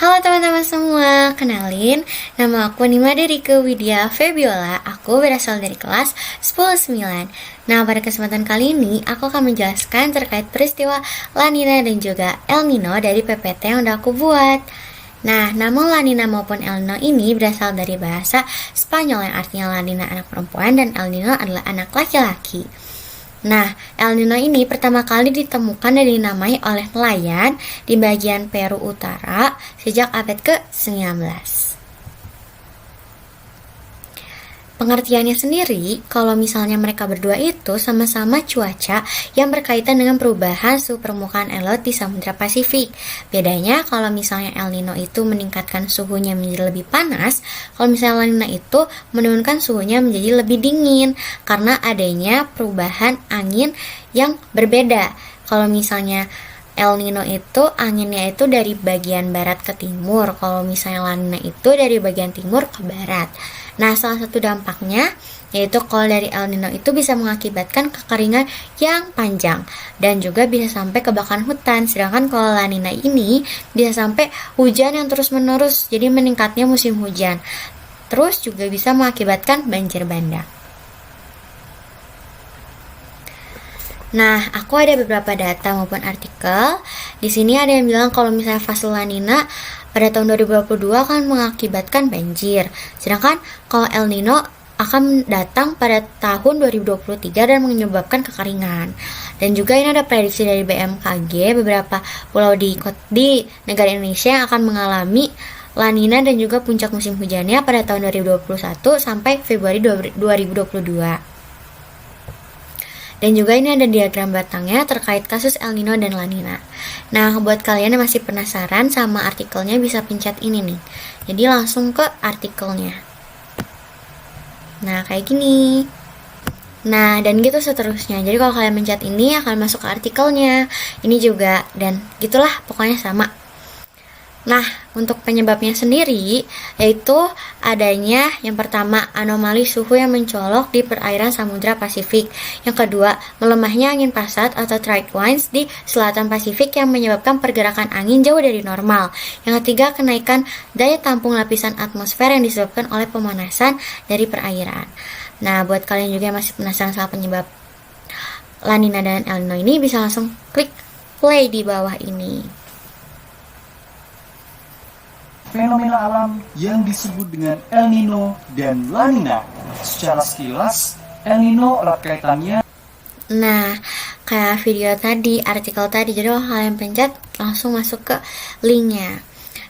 Halo teman-teman semua, kenalin, nama aku Nima Derike Widya Febiola. Aku berasal dari kelas 109. Nah, pada kesempatan kali ini aku akan menjelaskan terkait peristiwa La Nina dan juga El Nino dari PPT yang udah aku buat. Nah, nama La Nina maupun El Nino ini berasal dari bahasa Spanyol yang artinya La Nina anak perempuan dan El Nino adalah anak laki-laki. Nah, El Nino ini pertama kali ditemukan dan dinamai oleh nelayan di bagian Peru Utara sejak abad ke-19. Pengertiannya sendiri, kalau misalnya mereka berdua itu sama-sama cuaca yang berkaitan dengan perubahan suhu permukaan air laut di Samudra Pasifik. Bedanya kalau misalnya El Nino itu meningkatkan suhunya menjadi lebih panas, kalau misalnya La Nina itu menurunkan suhunya menjadi lebih dingin karena adanya perubahan angin yang berbeda. Kalau misalnya El Nino itu anginnya itu dari bagian barat ke timur, kalau misalnya La Nina itu dari bagian timur ke barat. Nah, salah satu dampaknya yaitu kalau dari El Nino itu bisa mengakibatkan kekeringan yang panjang dan juga bisa sampai kebakaran hutan. Sedangkan kalau La Nina ini bisa sampai hujan yang terus-menerus, jadi meningkatnya musim hujan. Terus juga bisa mengakibatkan banjir bandang. Nah, aku ada beberapa data maupun artikel. Di sini ada yang bilang kalau misalnya fase La Nina pada tahun 2022 akan mengakibatkan banjir. Sedangkan kalau El Nino akan datang pada tahun 2023 dan menyebabkan kekeringan. Dan juga ini ada prediksi dari BMKG, beberapa pulau di negara Indonesia yang akan mengalami La Nina dan juga puncak musim hujannya pada tahun 2021 sampai Februari 2022. Dan juga ini ada diagram batangnya terkait kasus El Nino dan La Nina. Nah, buat kalian yang masih penasaran sama artikelnya bisa pencet ini nih. Jadi langsung ke artikelnya. Nah, kayak gini. Nah, dan gitu seterusnya. Jadi kalau kalian pencet ini akan masuk ke artikelnya. Ini juga, dan gitulah pokoknya sama. Nah, untuk penyebabnya sendiri, yaitu adanya yang pertama, anomali suhu yang mencolok di perairan Samudra Pasifik. Yang kedua, melemahnya angin pasat atau trade winds di selatan Pasifik yang menyebabkan pergerakan angin jauh dari normal. Yang ketiga, kenaikan daya tampung lapisan atmosfer yang disebabkan oleh pemanasan dari perairan. Nah, buat kalian juga yang masih penasaran soal penyebab La Nina dan El Nino ini, bisa langsung klik play di bawah ini. Fenomena alam yang disebut dengan El Nino dan La Nina. Secara sekilas, El Nino erat kaitannya. Nah, kayak video tadi, artikel tadi, jadi kalau kalian pencet langsung masuk ke linknya.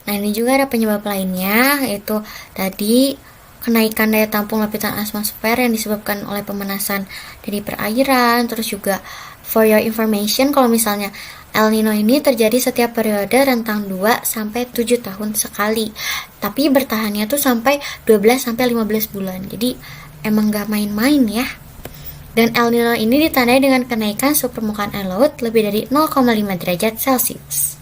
Nah, ini juga ada penyebab lainnya, yaitu tadi kenaikan daya tampung lapisan atmosfer yang disebabkan oleh pemanasan dari perairan. Terus juga for your information, kalau misalnya El Nino ini terjadi setiap periode rentang 2-7 tahun sekali. Tapi bertahannya tuh sampai 12-15 bulan. Jadi emang gak main-main ya. Dan El Nino ini ditandai dengan kenaikan suhu permukaan air laut lebih dari 0,5 derajat Celcius.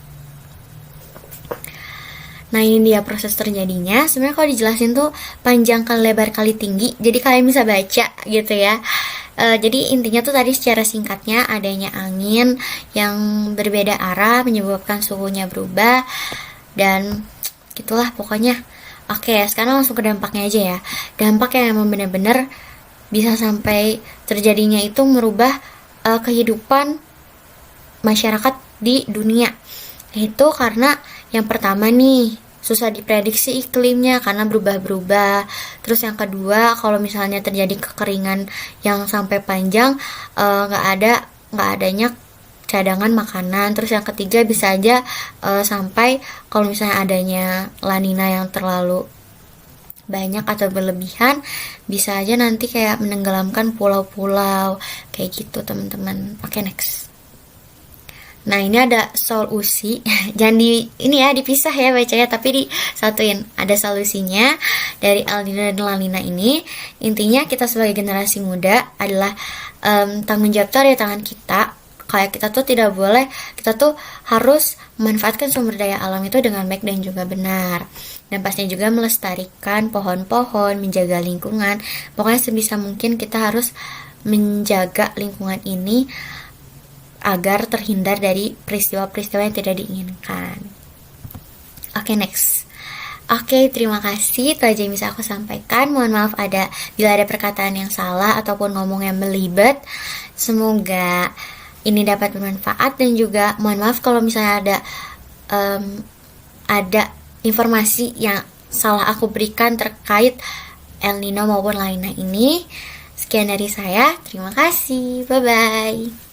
Nah, ini dia proses terjadinya. Sebenarnya kalau dijelasin tuh panjang kali lebar kali tinggi. Jadi kalian bisa baca gitu ya. Jadi intinya tuh tadi secara singkatnya adanya angin yang berbeda arah menyebabkan suhunya berubah dan gitulah pokoknya. Oke, sekarang langsung ke dampaknya aja ya. Dampak yang emang benar-benar bisa sampai terjadinya itu merubah kehidupan masyarakat di dunia. Itu karena yang pertama nih, susah diprediksi iklimnya karena berubah-berubah. Terus yang kedua, kalau misalnya terjadi kekeringan yang sampai panjang, nggak adanya cadangan makanan. Terus yang ketiga bisa aja sampai kalau misalnya adanya La Nina yang terlalu banyak atau berlebihan, bisa aja nanti kayak menenggelamkan pulau-pulau kayak gitu teman-teman. Oke, next. Nah, ini ada solusi. Jangan ini ya dipisah ya bacanya, tapi disatuin. Ada solusinya dari El Nino dan La Nina ini. Intinya kita sebagai generasi muda adalah tanggung jawab itu ada di tangan kita. Kayak kita tuh tidak boleh, kita tuh harus memanfaatkan sumber daya alam itu dengan baik dan juga benar. Dan pastinya juga melestarikan pohon-pohon, menjaga lingkungan. Pokoknya sebisa mungkin kita harus menjaga lingkungan ini agar terhindar dari peristiwa-peristiwa yang tidak diinginkan. Oke, next. Oke, terima kasih. Itu aja yang bisa aku sampaikan. Mohon maaf bila ada perkataan yang salah ataupun ngomong yang belibet. Semoga ini dapat bermanfaat, dan juga mohon maaf kalau misalnya ada informasi yang salah aku berikan terkait El Nino maupun La Nina ini. Sekian dari saya. Terima kasih. Bye-bye.